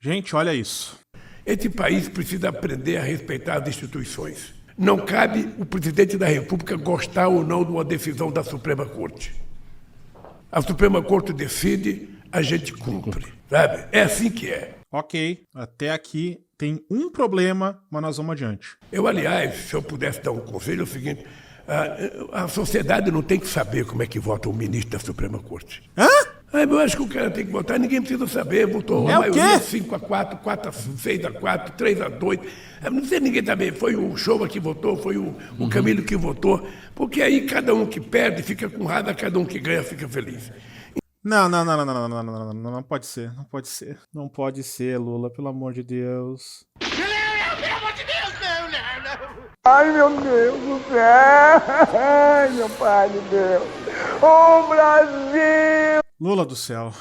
Gente, olha isso. Esse país precisa aprender a respeitar as instituições. Não cabe o presidente da República gostar ou não de uma decisão da Suprema Corte. A Suprema Corte decide, a gente cumpre, sabe? É assim que é. Ok, até aqui tem um problema, mas nós vamos adiante. Eu, aliás, se eu pudesse dar um conselho, é o seguinte, a sociedade não tem que saber como é que vota o ministro da Suprema Corte. Hã? Eu acho que o cara tem que votar, ninguém precisa saber, votou É a o quê? maioria 5-4, 4-6-4, 3-2. Não sei ninguém também, foi o Showa que votou, foi o Camilo que votou, porque aí cada um que perde fica com raiva, cada um que ganha fica feliz. Não pode ser, não pode ser. Não pode ser, Lula, pelo amor de Deus. Pelo amor de Deus, não. Ai, meu Deus do céu! Ai, meu pai de Deus! Ô, Brasil! Lula do céu.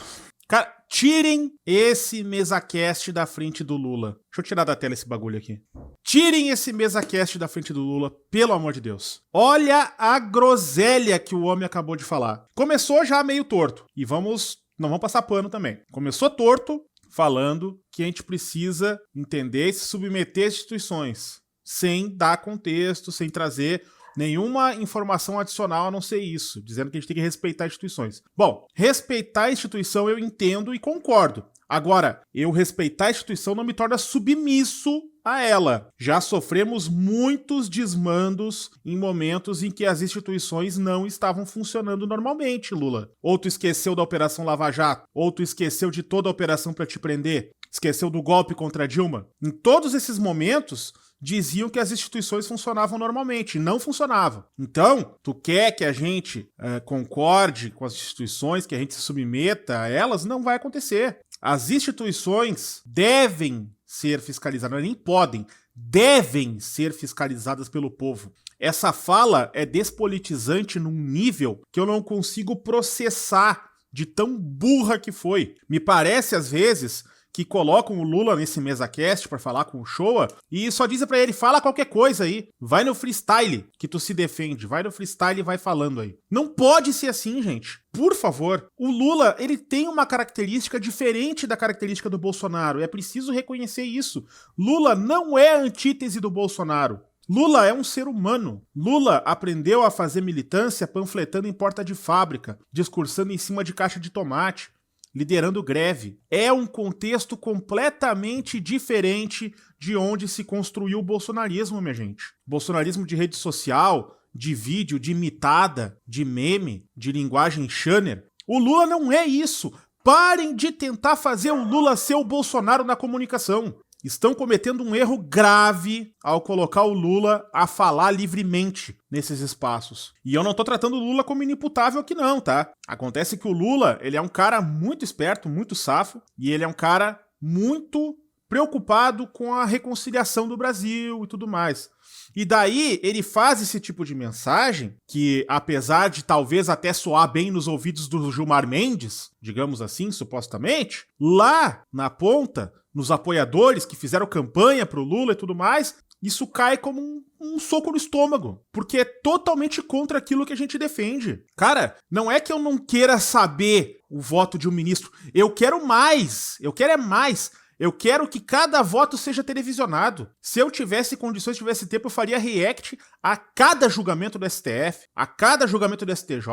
Cara, tirem esse MesaCast da frente do Lula. Deixa eu tirar da tela esse bagulho aqui. Tirem esse MesaCast da frente do Lula, pelo amor de Deus. Olha a groselha que o homem acabou de falar. Começou já meio torto. E não vamos passar pano também. Começou torto, falando que a gente precisa entender e se submeter às instituições. Sem dar contexto, sem trazer nenhuma informação adicional a não ser isso, dizendo que a gente tem que respeitar instituições. Bom, respeitar a instituição eu entendo e concordo. Agora, eu respeitar a instituição não me torna submisso a ela. Já sofremos muitos desmandos em momentos em que as instituições não estavam funcionando normalmente, Lula. Ou tu esqueceu da Operação Lava Jato, ou tu esqueceu de toda a operação para te prender, esqueceu do golpe contra Dilma. Em todos esses momentos, diziam que as instituições funcionavam normalmente, e não funcionavam. Então, tu quer que a gente concorde com as instituições, que a gente se submeta a elas? Não vai acontecer. As instituições devem ser fiscalizadas, nem podem, devem ser fiscalizadas pelo povo. Essa fala é despolitizante num nível que eu não consigo processar de tão burra que foi. Me parece, às vezes, que colocam o Lula nesse MesaCast pra falar com o Showa e só dizem pra ele, fala qualquer coisa aí, vai no freestyle que tu se defende, vai no freestyle e vai falando aí. Não pode ser assim, gente. Por favor. O Lula, ele tem uma característica diferente da característica do Bolsonaro, é preciso reconhecer isso. Lula não é a antítese do Bolsonaro. Lula é um ser humano. Lula aprendeu a fazer militância panfletando em porta de fábrica, discursando em cima de caixa de tomate, liderando greve. É um contexto completamente diferente de onde se construiu o bolsonarismo, minha gente. Bolsonarismo de rede social, de vídeo, de imitada, de meme, de linguagem Shanner. O Lula não é isso. Parem de tentar fazer o Lula ser o Bolsonaro na comunicação. Estão cometendo um erro grave ao colocar o Lula a falar livremente nesses espaços. E eu não tô tratando o Lula como inimputável aqui não, tá? Acontece que o Lula, ele é um cara muito esperto, muito safo, e ele é um cara muito preocupado com a reconciliação do Brasil e tudo mais. E daí ele faz esse tipo de mensagem que, apesar de talvez até soar bem nos ouvidos do Gilmar Mendes, digamos assim, supostamente, lá na ponta, nos apoiadores que fizeram campanha pro Lula e tudo mais, isso cai como um soco no estômago, porque é totalmente contra aquilo que a gente defende. Cara, não é que eu não queira saber o voto de um ministro, eu quero mais, eu quero é mais. Eu quero que cada voto seja televisionado. Se eu tivesse condições, tivesse tempo, eu faria react a cada julgamento do STF, a cada julgamento do STJ,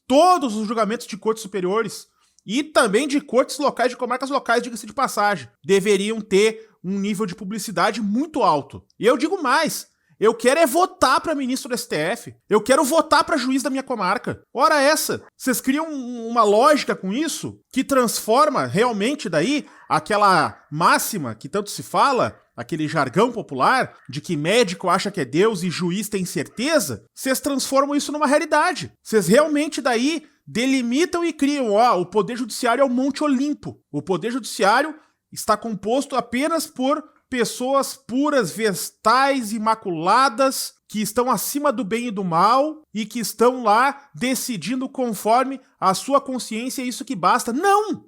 todos os julgamentos de cortes superiores e também de cortes locais, de comarcas locais, diga-se de passagem, deveriam ter um nível de publicidade muito alto. E eu digo mais, eu quero é votar para ministro do STF. Eu quero votar para juiz da minha comarca. Ora essa, vocês criam uma lógica com isso que transforma realmente daí aquela máxima que tanto se fala, aquele jargão popular de que médico acha que é Deus e juiz tem certeza, vocês transformam isso numa realidade. Vocês realmente daí delimitam e criam, o Poder Judiciário é o Monte Olimpo. O Poder Judiciário está composto apenas por pessoas puras, vestais, imaculadas, que estão acima do bem e do mal e que estão lá decidindo conforme a sua consciência, é isso que basta. Não!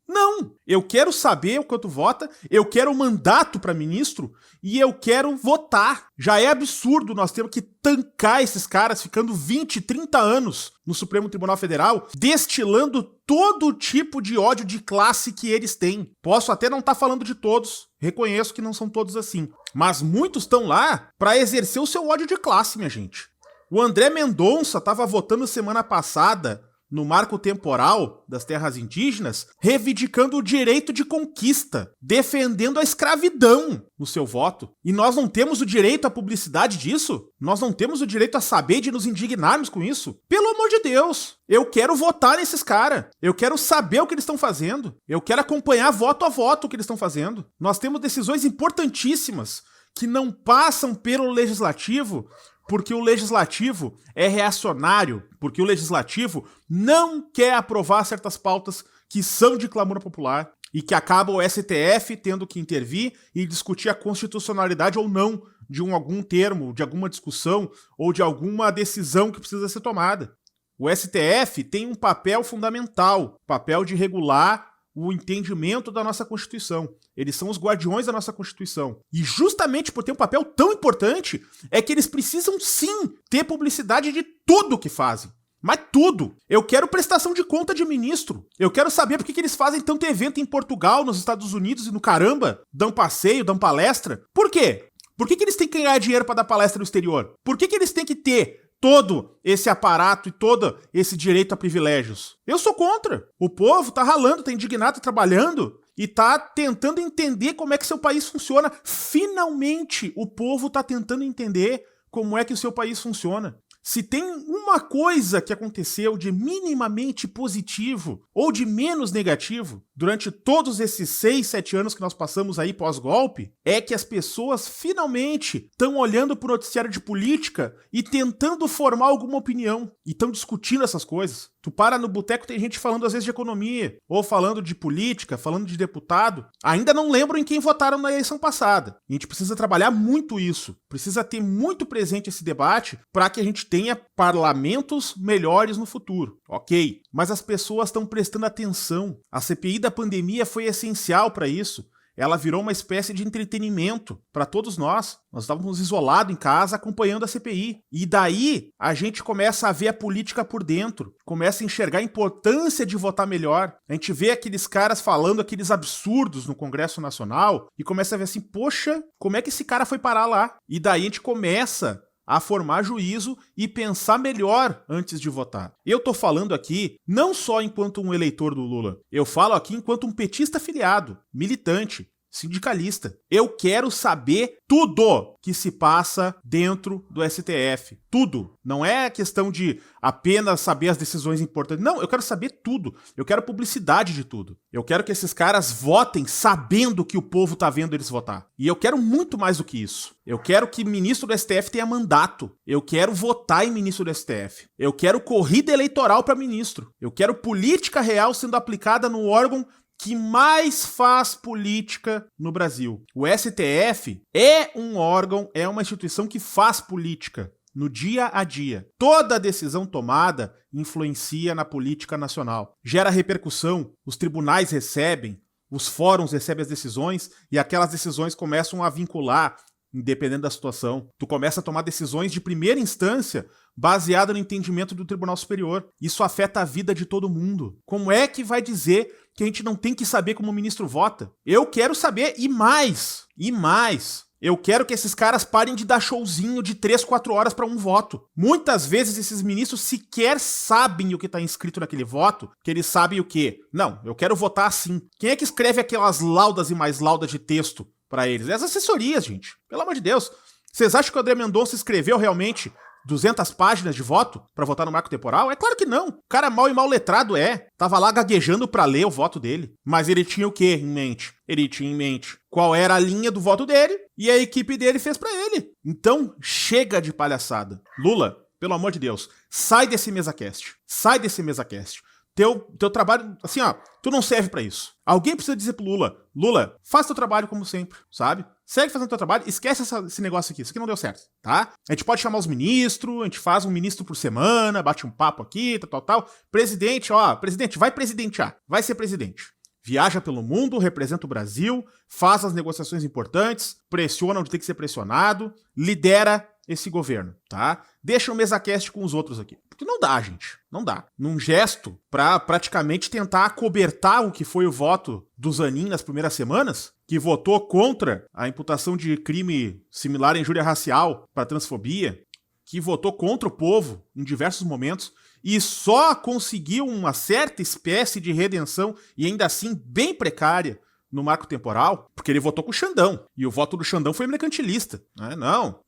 Eu quero saber o quanto vota, eu quero um mandato para ministro e eu quero votar. Já é absurdo nós termos que tancar esses caras ficando 20, 30 anos no Supremo Tribunal Federal, destilando todo tipo de ódio de classe que eles têm. Posso até não estar falando de todos, reconheço que não são todos assim, mas muitos estão lá para exercer o seu ódio de classe, minha gente. O André Mendonça estava votando semana passada no marco temporal das terras indígenas, reivindicando o direito de conquista, defendendo a escravidão no seu voto. E nós não temos o direito à publicidade disso? Nós não temos o direito a saber de nos indignarmos com isso? Pelo amor de Deus! Eu quero votar nesses caras. Eu quero saber o que eles estão fazendo. Eu quero acompanhar voto a voto o que eles estão fazendo. Nós temos decisões importantíssimas que não passam pelo legislativo, porque o legislativo é reacionário, porque o legislativo não quer aprovar certas pautas que são de clamor popular e que acaba o STF tendo que intervir e discutir a constitucionalidade ou não de algum termo, de alguma discussão ou de alguma decisão que precisa ser tomada. O STF tem um papel fundamental, papel de regular o entendimento da nossa Constituição. Eles são os guardiões da nossa Constituição. E justamente por ter um papel tão importante, é que eles precisam sim ter publicidade de tudo que fazem. Mas tudo. Eu quero prestação de conta de ministro. Eu quero saber por que eles fazem tanto evento em Portugal, nos Estados Unidos e no caramba. Dão passeio, dão palestra. Por quê? Por que eles têm que ganhar dinheiro para dar palestra no exterior? Por que eles têm que ter todo esse aparato e todo esse direito a privilégios? Eu sou contra. O povo tá ralando, tá indignado, tá trabalhando e tá tentando entender como é que seu país funciona. Finalmente, o povo tá tentando entender como é que o seu país funciona. Se tem uma coisa que aconteceu de minimamente positivo ou de menos negativo durante todos esses 6, 7 anos que nós passamos aí pós-golpe, é que as pessoas finalmente estão olhando pro noticiário de política e tentando formar alguma opinião. E estão discutindo essas coisas. Tu para no boteco, tem gente falando às vezes de economia, ou falando de política, falando de deputado. Ainda não lembram em quem votaram na eleição passada. E a gente precisa trabalhar muito isso. Precisa ter muito presente esse debate para que a gente tenha parlamentos melhores no futuro. Ok, mas as pessoas estão prestando atenção. A CPI da pandemia foi essencial para isso. Ela virou uma espécie de entretenimento para todos nós. Nós estávamos isolados em casa acompanhando a CPI. E daí a gente começa a ver a política por dentro, começa a enxergar a importância de votar melhor. A gente vê aqueles caras falando aqueles absurdos no Congresso Nacional e começa a ver assim, poxa, como é que esse cara foi parar lá? E daí a gente começa a formar juízo e pensar melhor antes de votar. Eu tô falando aqui não só enquanto um eleitor do Lula, eu falo aqui enquanto um petista afiliado, militante, sindicalista. Eu quero saber tudo que se passa dentro do STF. Tudo. Não é questão de apenas saber as decisões importantes. Não, eu quero saber tudo. Eu quero publicidade de tudo. Eu quero que esses caras votem sabendo que o povo tá vendo eles votar. E eu quero muito mais do que isso. Eu quero que ministro do STF tenha mandato. Eu quero votar em ministro do STF. Eu quero corrida eleitoral para ministro. Eu quero política real sendo aplicada no órgão que mais faz política no Brasil. O STF é um órgão, é uma instituição que faz política no dia a dia. Toda decisão tomada influencia na política nacional. Gera repercussão, os tribunais recebem, os fóruns recebem as decisões e aquelas decisões começam a vincular, independente da situação. Tu começa a tomar decisões de primeira instância baseada no entendimento do Tribunal Superior. Isso afeta a vida de todo mundo. Como é que vai dizer que a gente não tem que saber como o ministro vota? Eu quero saber e mais. E mais. Eu quero que esses caras parem de dar showzinho de 3, 4 horas para um voto. Muitas vezes esses ministros sequer sabem o que está inscrito naquele voto, que eles sabem o quê? Não, eu quero votar assim. Quem é que escreve aquelas laudas e mais laudas de texto para eles? As assessorias, gente. Pelo amor de Deus. Vocês acham que o André Mendonça escreveu realmente 200 páginas de voto pra votar no marco temporal? É claro que não. O cara mal e mal letrado tava lá gaguejando pra ler o voto dele. Mas ele tinha o quê em mente? Ele tinha em mente qual era a linha do voto dele e a equipe dele fez pra ele. Então, chega de palhaçada. Lula, pelo amor de Deus, sai desse MesaCast. Sai desse MesaCast. Teu trabalho, assim, ó, tu não serve pra isso. Alguém precisa dizer pro Lula, Lula, faz teu trabalho como sempre, sabe? segue fazendo o teu trabalho, esquece esse negócio aqui, isso aqui não deu certo, tá? A gente pode chamar os ministros, a gente faz um ministro por semana, bate um papo aqui, tal. Presidente, presidente, vai presidentear, vai ser presidente. Viaja pelo mundo, representa o Brasil, faz as negociações importantes, pressiona onde tem que ser pressionado, lidera esse governo, tá? Deixa o MesaCast com os outros aqui. Porque não dá, gente. Não dá. Num gesto pra praticamente tentar acobertar o que foi o voto do Zanin nas primeiras semanas, que votou contra a imputação de crime similar à injúria racial para transfobia, que votou contra o povo em diversos momentos, e só conseguiu uma certa espécie de redenção, e ainda assim bem precária, no marco temporal, porque ele votou com o Xandão. E o voto do Xandão foi mercantilista. Né?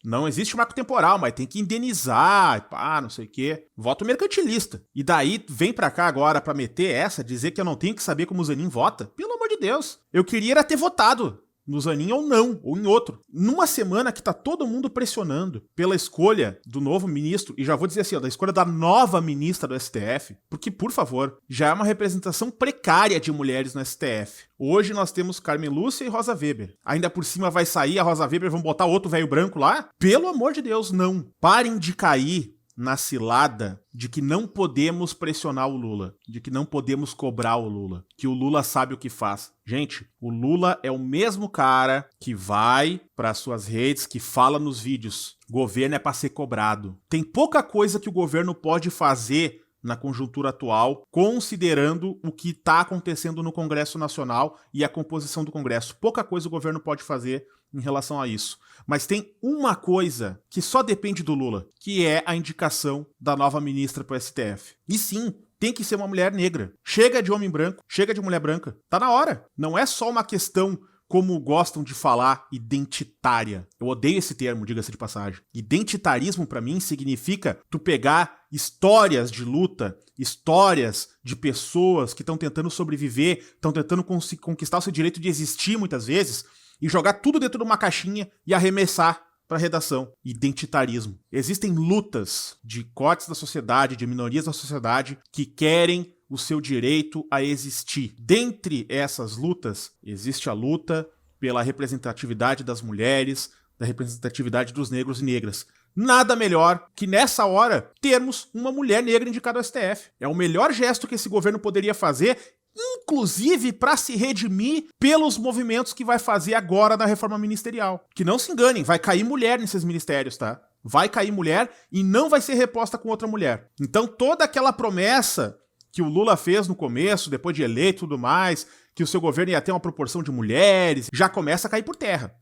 Não existe marco temporal, mas tem que indenizar, não sei o quê. Voto mercantilista. E daí vem pra cá agora pra meter essa, dizer que eu não tenho que saber como o Zanin vota. Pelo amor de Deus. Eu queria era ter votado no Zanin ou não, ou em outro. Numa semana que tá todo mundo pressionando pela escolha do novo ministro, e já vou dizer assim, da escolha da nova ministra do STF, porque, por favor, já é uma representação precária de mulheres no STF. Hoje nós temos Carmen Lúcia e Rosa Weber. Ainda por cima vai sair a Rosa Weber, vão botar outro velho branco lá? Pelo amor de Deus, não. Parem de cair na cilada de que não podemos pressionar o Lula, de que não podemos cobrar o Lula, que o Lula sabe o que faz. Gente, o Lula é o mesmo cara que vai para suas redes, que fala nos vídeos, governo é para ser cobrado. Tem pouca coisa que o governo pode fazer na conjuntura atual, considerando o que está acontecendo no Congresso Nacional e a composição do Congresso. Pouca coisa o governo pode fazer em relação a isso. Mas tem uma coisa que só depende do Lula, que é a indicação da nova ministra para o STF. E sim, tem que ser uma mulher negra. Chega de homem branco, chega de mulher branca. Tá na hora. Não é só uma questão, como gostam de falar, identitária. Eu odeio esse termo, diga-se de passagem. Identitarismo, pra mim, significa tu pegar histórias de luta, histórias de pessoas que estão tentando sobreviver, estão tentando conquistar o seu direito de existir muitas vezes, e jogar tudo dentro de uma caixinha e arremessar para redação. Identitarismo. Existem lutas de cortes da sociedade, de minorias da sociedade, que querem o seu direito a existir. Dentre essas lutas, existe a luta pela representatividade das mulheres, da representatividade dos negros e negras. Nada melhor que, nessa hora, termos uma mulher negra indicada ao STF. É o melhor gesto que esse governo poderia fazer, inclusive para se redimir pelos movimentos que vai fazer agora na reforma ministerial. Que não se enganem, vai cair mulher nesses ministérios, tá? Vai cair mulher e não vai ser reposta com outra mulher. Então toda aquela promessa que o Lula fez no começo, depois de eleito e tudo mais, que o seu governo ia ter uma proporção de mulheres, já começa a cair por terra.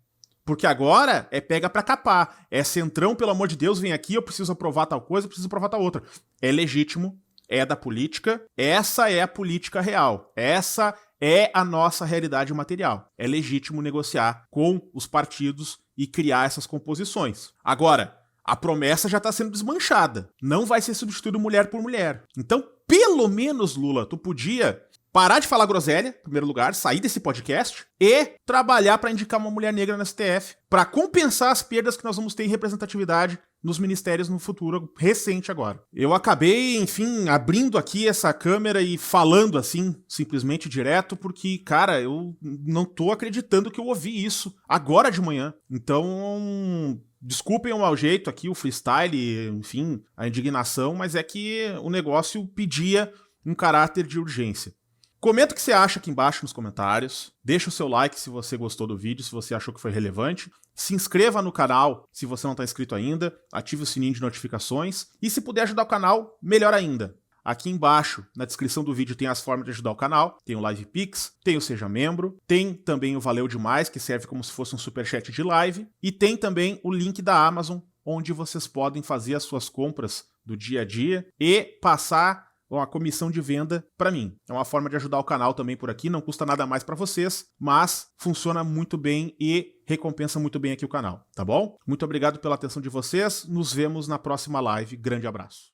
Porque agora é pega pra capar. É centrão, pelo amor de Deus, vem aqui, eu preciso aprovar tal coisa, eu preciso aprovar tal outra. É legítimo, é da política, essa é a política real. Essa é a nossa realidade material. É legítimo negociar com os partidos e criar essas composições. Agora, a promessa já está sendo desmanchada. Não vai ser substituído mulher por mulher. Então, pelo menos, Lula, tu podia parar de falar groselha, em primeiro lugar, sair desse podcast e trabalhar para indicar uma mulher negra no STF, para compensar as perdas que nós vamos ter em representatividade nos ministérios no futuro recente agora. Eu acabei, enfim, abrindo aqui essa câmera e falando assim, simplesmente direto, porque, cara, eu não tô acreditando que eu ouvi isso agora de manhã. Então, desculpem o mau jeito aqui, o freestyle, enfim, a indignação, mas é que o negócio pedia um caráter de urgência. Comenta o que você acha aqui embaixo nos comentários. Deixa o seu like se você gostou do vídeo, se você achou que foi relevante. Se inscreva no canal se você não está inscrito ainda. Ative o sininho de notificações. E se puder ajudar o canal, melhor ainda. Aqui embaixo, na descrição do vídeo, tem as formas de ajudar o canal. Tem o Live Pix, tem o Seja Membro, tem também o Valeu Demais, que serve como se fosse um superchat de live. E tem também o link da Amazon, onde vocês podem fazer as suas compras do dia a dia e passar a comissão de venda para mim. É uma forma de ajudar o canal também por aqui, não custa nada mais para vocês, mas funciona muito bem e recompensa muito bem aqui o canal, tá bom? Muito obrigado pela atenção de vocês, nos vemos na próxima live, grande abraço.